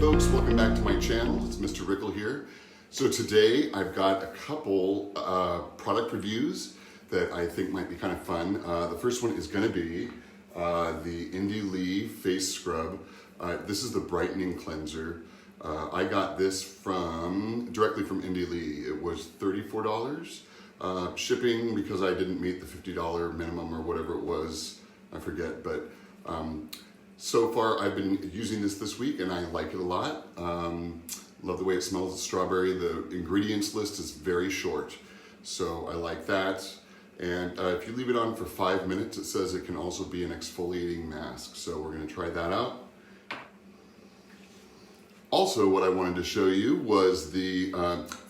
folks, welcome back to my channel. It's Mr. Rickle here. So today I've got a couple product reviews that I think might be kind of fun. The first one is going to be the Indie Lee Face Scrub. This is the Brightening Cleanser. I got this directly from Indie Lee. It was $34. Shipping, because I didn't meet the $50 minimum or whatever it was, I forget, but so far I've been using this week and I like it a lot. Love the way it smells of strawberry. The ingredients list is very short, so I like that. And if you leave it on for 5 minutes, it says it can also be an exfoliating mask, so we're going to try that out. Also, what I wanted to show you was the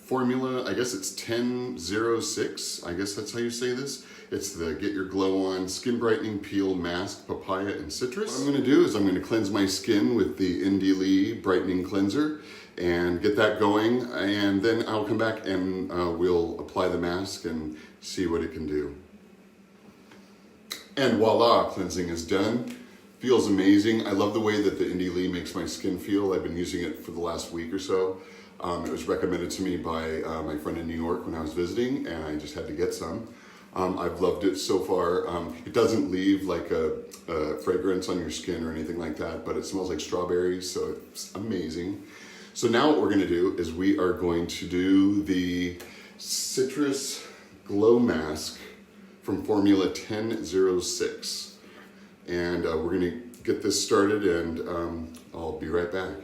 formula. I guess it's 1006. I guess that's how you say this. It's the Get Your Glow On Skin Brightening Peel Mask, Papaya and Citrus. What I'm going to do is I'm going to cleanse my skin with the Indie Lee Brightening Cleanser and get that going, and then I'll come back and we'll apply the mask and see what it can do. And voila, cleansing is done. Feels amazing. I love the way that the Indie Lee makes my skin feel. I've been using it for the last week or so. It was recommended to me by my friend in New York when I was visiting, and I just had to get some. I've loved it so far. It doesn't leave like a fragrance on your skin or anything like that, but it smells like strawberries, so it's amazing. So now what we're gonna do is we are going to do the Citrus Glow Mask from formula 1006. And we're gonna get this started, and I'll be right back.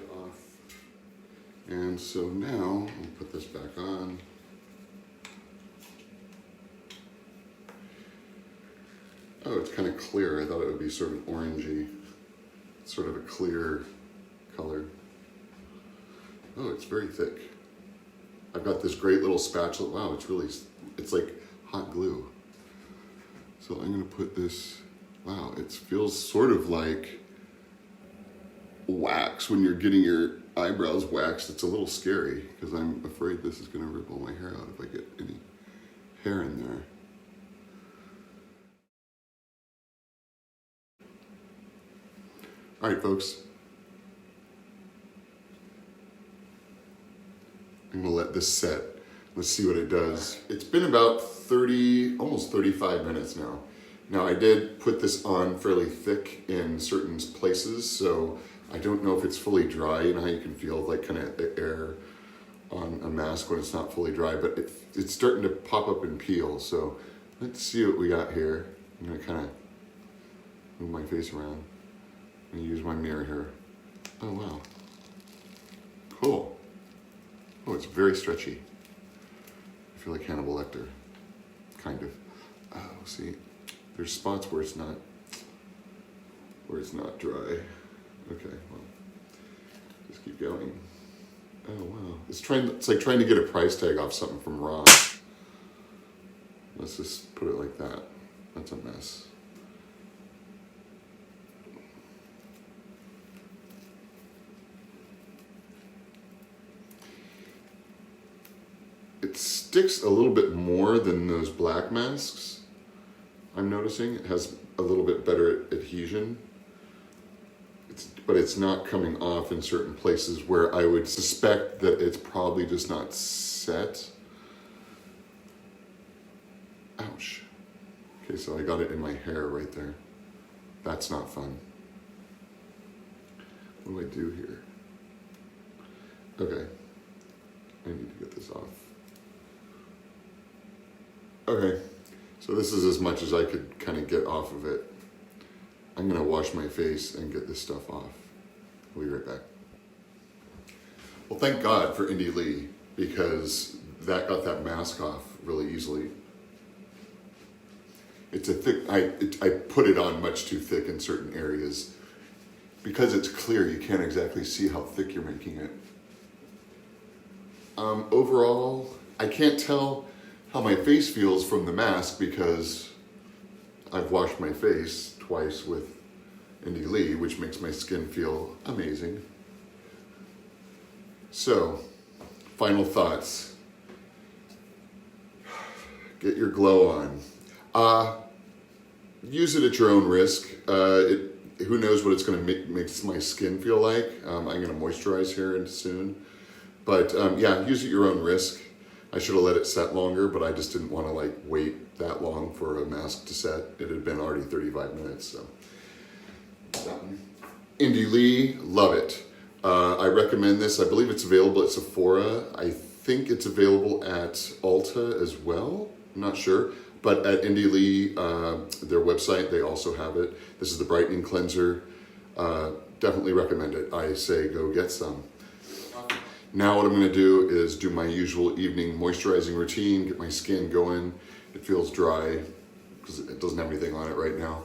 And so now, I'll put this back on. Oh, it's kind of clear. I thought it would be sort of orangey, sort of a clear color. Oh, it's very thick. I've got this great little spatula. Wow, it's like hot glue. So I'm gonna put this, wow, it feels sort of like wax when you're getting your eyebrows waxed. It's a little scary because I'm afraid this is gonna rip all my hair out if I get any hair in there. All right, folks. I'm gonna let this set. Let's see what it does. It's been about almost 35 minutes now. Now I did put this on fairly thick in certain places, so I don't know if it's fully dry. You know how you can feel like kind of the air on a mask when it's not fully dry, but it's starting to pop up and peel. So let's see what we got here. I'm gonna kind of move my face around and use my mirror here. Oh wow, cool. Oh, it's very stretchy. I feel like Hannibal Lecter, kind of. Oh, see, there's spots where it's not dry. Okay, well, just keep going. Oh wow, it's like trying to get a price tag off something from Ross. Let's just put it like that. That's a mess. It sticks a little bit more than those black masks, I'm noticing. It has a little bit better adhesion, but it's not coming off in certain places where I would suspect that it's probably just not set. Ouch. Okay, so I got it in my hair right there. That's not fun. What do I do here? Okay, I need to get this off. Okay, so this is as much as I could kind of get off of it. I'm gonna wash my face and get this stuff off. I'll be right back. Well, thank God for Indie Lee, because that got that mask off really easily. It's a thick, I put it on much too thick in certain areas. Because it's clear, you can't exactly see how thick you're making it. Overall, I can't tell how my face feels from the mask because I've washed my face twice with Indie Lee, which makes my skin feel amazing. So, final thoughts. Get your glow on. Use it at your own risk. who knows what it's going to make my skin feel like. I'm going to moisturize here soon. But yeah, use at your own risk. I should have let it set longer, but I just didn't want to like wait that long for a mask to set. It had been already 35 minutes, so. That one. Indy Lee, love it. I recommend this. I believe it's available at Sephora. I think it's available at Ulta as well. I'm not sure. But at Indy Lee, their website, they also have it. This is the Brightening Cleanser. Definitely recommend it. I say go get some. Now what I'm going to do is do my usual evening moisturizing routine, get my skin going. It feels dry because it doesn't have anything on it right now.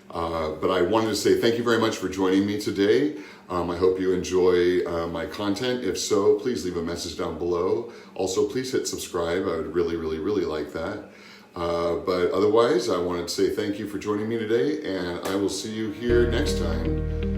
But I wanted to say thank you very much for joining me today. I hope you enjoy my content. If so, please leave a message down below. Also, please hit subscribe. I would really, really, really like that. But otherwise, I wanted to say thank you for joining me today, and I will see you here next time.